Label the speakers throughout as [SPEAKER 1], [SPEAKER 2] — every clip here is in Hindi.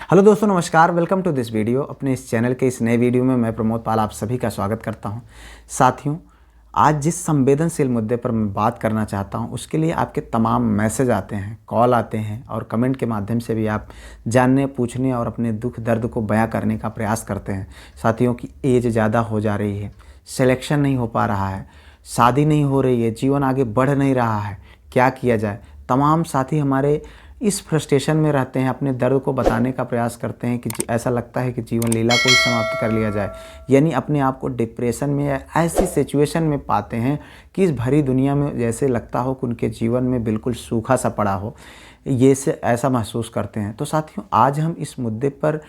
[SPEAKER 1] हेलो दोस्तों, नमस्कार। Welcome to this video. अपने इस चैनल के इस नए वीडियो में मैं प्रमोद पाल आप सभी का स्वागत करता हूं। साथियों, आज जिस संवेदनशील मुद्दे पर मैं बात करना चाहता हूं, उसके लिए आपके तमाम मैसेज आते हैं, कॉल आते हैं और कमेंट के माध्यम से भी आप जानने, पूछने और अपने दुख दर्द को बयां करने का प्रयास करते हैं। साथियों की एज ज़्यादा हो जा रही है, सिलेक्शन नहीं हो पा रहा है, शादी नहीं हो रही है, जीवन आगे बढ़ नहीं रहा है, क्या किया जाए। तमाम साथी हमारे इस फ्रस्ट्रेशन में रहते हैं, अपने दर्द को बताने का प्रयास करते हैं कि ऐसा लगता है कि जीवन लीला को ही समाप्त कर लिया जाए, यानी अपने आप को डिप्रेशन में या ऐसी सिचुएशन में पाते हैं कि इस भरी दुनिया में जैसे लगता हो कि उनके जीवन में बिल्कुल सूखा सा पड़ा हो, ये से ऐसा महसूस करते हैं। तो साथियों, आज हम इस मुद्दे पर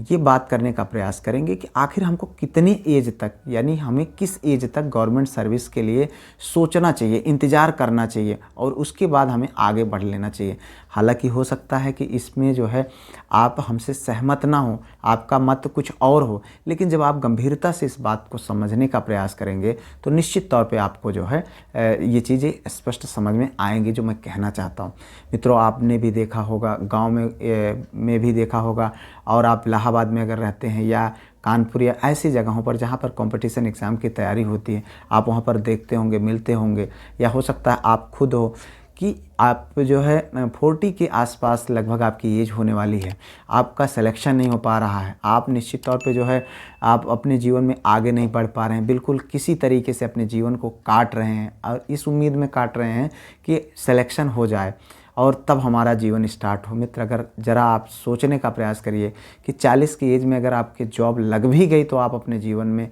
[SPEAKER 1] ये बात करने का प्रयास करेंगे कि आखिर हमको कितनी एज तक, यानी हमें किस एज तक गवर्नमेंट सर्विस के लिए सोचना चाहिए, इंतज़ार करना चाहिए और उसके बाद हमें आगे बढ़ लेना चाहिए। हालांकि हो सकता है कि इसमें जो है आप हमसे सहमत ना हो, आपका मत कुछ और हो, लेकिन जब आप गंभीरता से इस बात को समझने का प्रयास करेंगे तो निश्चित तौर पे आपको जो है ये चीज़ें स्पष्ट समझ में आएंगी जो मैं कहना चाहता हूँ। मित्रों, आपने भी देखा होगा, गाँव में भी देखा होगा, और आप इलाहाबाद में अगर रहते हैं या कानपुर या ऐसी जगहों पर जहाँ पर कंपटीशन एग्ज़ाम की तैयारी होती है, आप वहाँ पर देखते होंगे, मिलते होंगे, या हो सकता है आप खुद हो कि आप जो है 40 के आसपास लगभग आपकी एज होने वाली है, आपका सिलेक्शन नहीं हो पा रहा है, आप निश्चित तौर पे जो है आप अपने जीवन में आगे नहीं बढ़ पा रहे हैं, बिल्कुल किसी तरीके से अपने जीवन को काट रहे हैं और इस उम्मीद में काट रहे हैं कि सिलेक्शन हो जाए और तब हमारा जीवन स्टार्ट हो। मित्र, अगर ज़रा आप सोचने का प्रयास करिए कि 40 की एज में अगर आपकी जॉब लग भी गई तो आप अपने जीवन में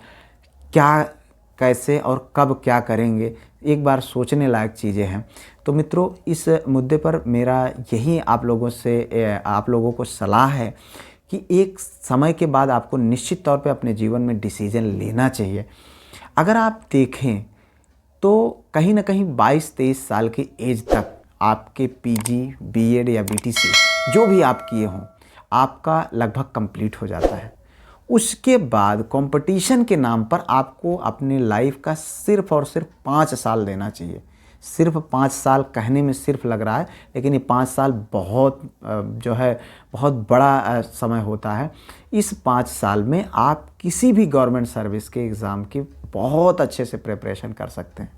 [SPEAKER 1] क्या, कैसे और कब क्या करेंगे, एक बार सोचने लायक चीज़ें हैं। तो मित्रों, इस मुद्दे पर मेरा यही आप लोगों को सलाह है कि एक समय के बाद आपको निश्चित तौर पे अपने जीवन में डिसीजन लेना चाहिए। अगर आप देखें तो कहीं ना कहीं 22-23 साल की एज तक आपके पीजी, बीएड या बीटीसी जो भी आप किए हों, आपका लगभग कंप्लीट हो जाता है। उसके बाद कंपटीशन के नाम पर आपको अपनी लाइफ का सिर्फ और सिर्फ 5 साल देना चाहिए। सिर्फ 5 साल कहने में सिर्फ लग रहा है, लेकिन ये 5 साल बहुत जो है बहुत बड़ा समय होता है। इस 5 साल में आप किसी भी गवर्नमेंट सर्विस के एग्ज़ाम की बहुत अच्छे से प्रिपरेशन कर सकते हैं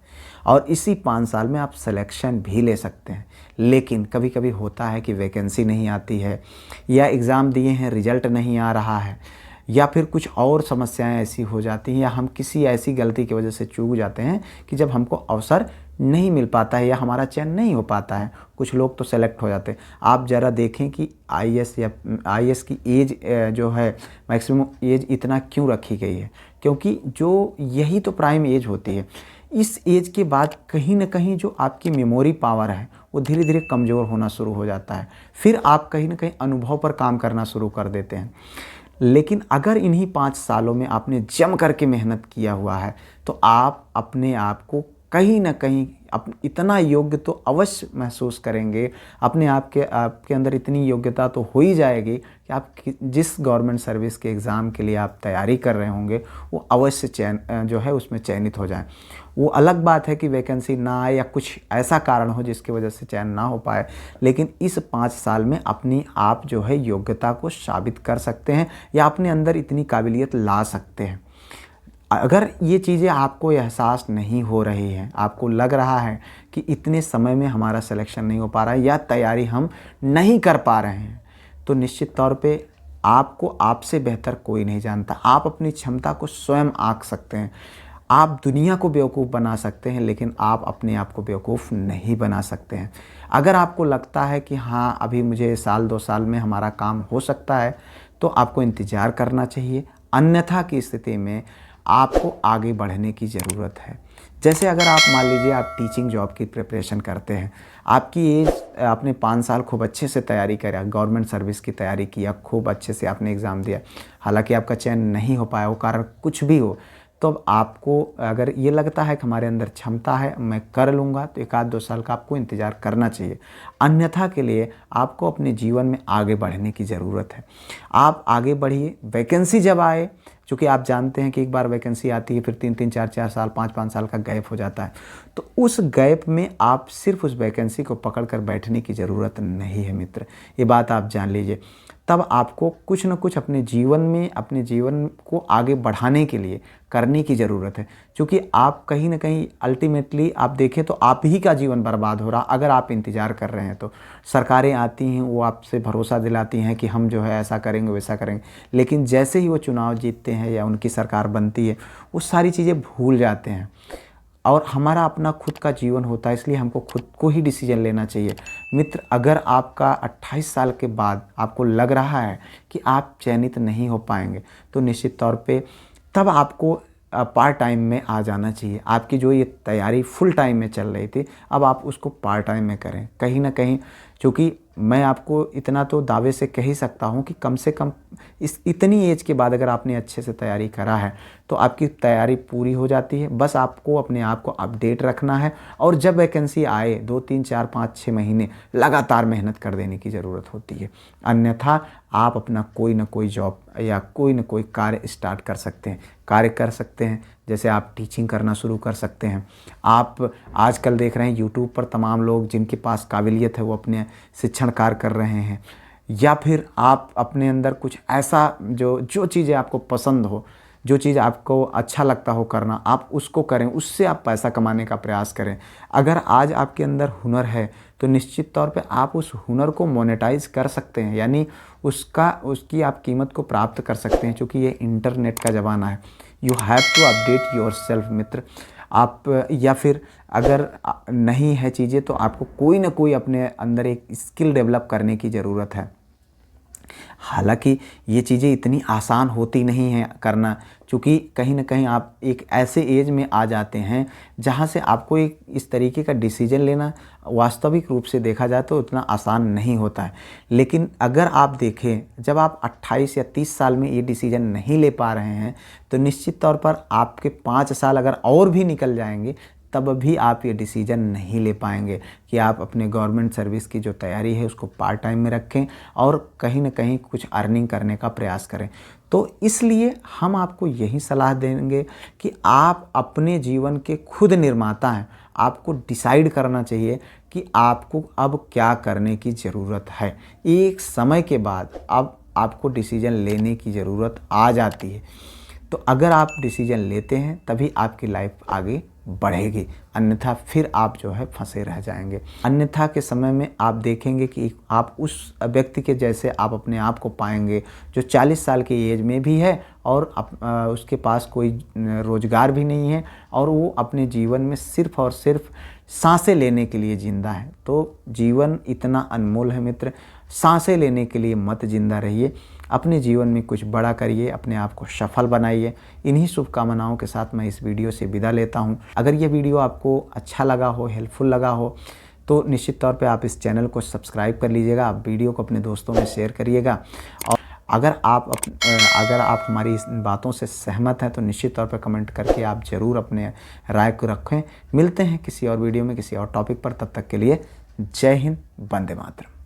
[SPEAKER 1] और इसी 5 साल में आप सिलेक्शन भी ले सकते हैं। लेकिन कभी कभी होता है कि वैकेंसी नहीं आती है, या एग्ज़ाम दिए हैं, रिजल्ट नहीं आ रहा है, या फिर कुछ और समस्याएं ऐसी हो जाती हैं, या हम किसी ऐसी गलती की वजह से चूक जाते हैं कि जब हमको अवसर नहीं मिल पाता है या हमारा चयन नहीं हो पाता है। कुछ लोग तो सेलेक्ट हो जाते हैं। आप ज़रा देखें कि आईएएस की एज जो है, मैक्सिमम एज इतना क्यों रखी गई है, क्योंकि जो यही तो प्राइम एज होती है। इस एज के बाद कहीं ना कहीं जो आपकी मेमोरी पावर है वो धीरे धीरे कमज़ोर होना शुरू हो जाता है। फिर आप कहीं ना कहीं अनुभव पर काम करना शुरू कर देते हैं। लेकिन अगर इन्हीं 5 सालों में आपने जम करके मेहनत किया हुआ है तो आप अपने आप को कहीं ना कहीं इतना योग्य तो अवश्य महसूस करेंगे। आपके अंदर इतनी योग्यता तो हो ही जाएगी कि आप जिस गवर्नमेंट सर्विस के एग्ज़ाम के लिए आप तैयारी कर रहे होंगे वो अवश्य जो है उसमें चयनित हो जाए। वो अलग बात है कि वैकेंसी ना आए या कुछ ऐसा कारण हो जिसकी वजह से चयन ना हो पाए, लेकिन इस 5 साल में अपनी आप जो है योग्यता को साबित कर सकते हैं या अपने अंदर इतनी काबिलियत ला सकते हैं। अगर ये चीज़ें आपको एहसास नहीं हो रही हैं, आपको लग रहा है कि इतने समय में हमारा सिलेक्शन नहीं हो पा रहा है या तैयारी हम नहीं कर पा रहे हैं, तो निश्चित तौर पे आपको आपसे बेहतर कोई नहीं जानता। आप अपनी क्षमता को स्वयं आंक सकते हैं। आप दुनिया को बेवकूफ़ बना सकते हैं, लेकिन आप अपने आप को बेवकूफ़ नहीं बना सकते हैं। अगर आपको लगता है कि हाँ, अभी मुझे 1-2 साल में हमारा काम हो सकता है, तो आपको इंतज़ार करना चाहिए। अन्यथा की स्थिति में आपको आगे बढ़ने की ज़रूरत है। जैसे अगर आप मान लीजिए आप टीचिंग जॉब की प्रिपरेशन करते हैं, आपकी एज, आपने 5 साल खूब अच्छे से तैयारी करा, गवर्नमेंट सर्विस की तैयारी किया, खूब अच्छे से आपने एग्ज़ाम दिया, हालांकि आपका चयन नहीं हो पाया, वो कारण कुछ भी हो, तो अब आपको अगर ये लगता है कि हमारे अंदर क्षमता है, मैं कर लूँगा, तो 1-2 साल का आपको इंतज़ार करना चाहिए। अन्यथा के लिए आपको अपने जीवन में आगे बढ़ने की ज़रूरत है। आप आगे बढ़िए। वैकेंसी जब आए, चूँकि आप जानते हैं कि एक बार वैकेंसी आती है, फिर 3-3, 4-4 साल, 5-5 साल का गैप हो जाता है, तो उस गैप में आप सिर्फ उस वैकेंसी को पकड़ कर बैठने की ज़रूरत नहीं है मित्र। ये बात आप जान लीजिए। तब आपको कुछ न कुछ अपने जीवन में, अपने जीवन को आगे बढ़ाने के लिए करने की ज़रूरत है। क्योंकि आप कहीं ना कहीं अल्टीमेटली आप देखें तो आप ही का जीवन बर्बाद हो रहा अगर आप इंतज़ार कर रहे हैं तो। सरकारें आती हैं, वो आपसे भरोसा दिलाती हैं कि हम जो है ऐसा करेंगे वैसा करेंगे, लेकिन जैसे ही वो चुनाव जीतते हैं या उनकी सरकार बनती है, वो सारी चीज़ें भूल जाते हैं। और हमारा अपना खुद का जीवन होता है, इसलिए हमको खुद को ही डिसीजन लेना चाहिए। मित्र, अगर आपका 28 साल के बाद आपको लग रहा है कि आप चयनित नहीं हो पाएंगे, तो निश्चित तौर पे तब आपको पार्ट टाइम में आ जाना चाहिए। आपकी जो ये तैयारी फुल टाइम में चल रही थी, अब आप उसको पार्ट टाइम में करें कहीं ना कहीं। क्योंकि मैं आपको इतना तो दावे से कह ही सकता हूँ कि कम से कम इस इतनी एज के बाद अगर आपने अच्छे से तैयारी करा है तो आपकी तैयारी पूरी हो जाती है। बस आपको अपने आप को अपडेट रखना है और जब वैकेंसी आए 2, 3, 4, 5, 6 महीने लगातार मेहनत कर देने की ज़रूरत होती है। अन्यथा आप अपना कोई ना कोई जॉब या कोई ना कोई कार्य स्टार्ट कर सकते हैं, कार्य कर सकते हैं। जैसे आप टीचिंग करना शुरू कर सकते हैं। आप आजकल देख रहे हैं यूट्यूब पर तमाम लोग जिनके पास काबिलियत है वो अपने शिक्षण कार्य कर रहे हैं। या फिर आप अपने अंदर कुछ ऐसा जो चीज़ें आपको पसंद हो, जो चीज़ आपको अच्छा लगता हो करना, आप उसको करें, उससे आप पैसा कमाने का प्रयास करें। अगर आज आपके अंदर हुनर है तो निश्चित तौर पे आप उस हुनर को मोनेटाइज कर सकते हैं, यानी उसकी आप कीमत को प्राप्त कर सकते हैं। क्योंकि ये इंटरनेट का ज़माना है। You have to update yourself मित्र। आप या फिर अगर नहीं है चीज़ें तो आपको कोई ना कोई अपने अंदर एक स्किल डेवलप करने की ज़रूरत है। हालांकि ये चीज़ें इतनी आसान होती नहीं हैं करना, क्योंकि कहीं ना कहीं आप एक ऐसे एज में आ जाते हैं जहाँ से आपको एक इस तरीके का डिसीजन लेना वास्तविक रूप से देखा जाए तो उतना आसान नहीं होता है। लेकिन अगर आप देखें, जब आप 28 या 30 साल में ये डिसीजन नहीं ले पा रहे हैं तो निश्चित तौर पर आपके 5 साल अगर और भी निकल जाएंगे तब भी आप ये डिसीजन नहीं ले पाएंगे कि आप अपने गवर्नमेंट सर्विस की जो तैयारी है उसको पार्ट टाइम में रखें और कहीं ना कहीं कुछ अर्निंग करने का प्रयास करें। तो इसलिए हम आपको यही सलाह देंगे कि आप अपने जीवन के खुद निर्माता हैं। आपको डिसाइड करना चाहिए कि आपको अब क्या करने की ज़रूरत है। एक समय के बाद अब आपको डिसीजन लेने की ज़रूरत आ जाती है। तो अगर आप डिसीजन लेते हैं तभी आपकी लाइफ आगे बढ़ेगी, अन्यथा फिर आप जो है फंसे रह जाएंगे। अन्यथा के समय में आप देखेंगे कि आप उस व्यक्ति के जैसे आप अपने आप को पाएंगे जो 40 साल की एज में भी है और उसके पास कोई रोज़गार भी नहीं है और वो अपने जीवन में सिर्फ़ और सिर्फ सांसें लेने के लिए ज़िंदा है। तो जीवन इतना अनमोल है मित्र, सांसें लेने के लिए मत ज़िंदा रहिए। अपने जीवन में कुछ बड़ा करिए, अपने आप को सफल बनाइए। इन्हीं शुभकामनाओं के साथ मैं इस वीडियो से विदा लेता हूं। अगर ये वीडियो आपको अच्छा लगा हो, हेल्पफुल लगा हो, तो निश्चित तौर पे आप इस चैनल को सब्सक्राइब कर लीजिएगा। आप वीडियो को अपने दोस्तों में शेयर करिएगा। और अगर आप हमारी इस बातों से सहमत हैं तो निश्चित तौर पर कमेंट करके आप ज़रूर अपने राय को रखें। मिलते हैं किसी और वीडियो में किसी और टॉपिक पर, तब तक के लिए जय हिंद, वंदे मातरम।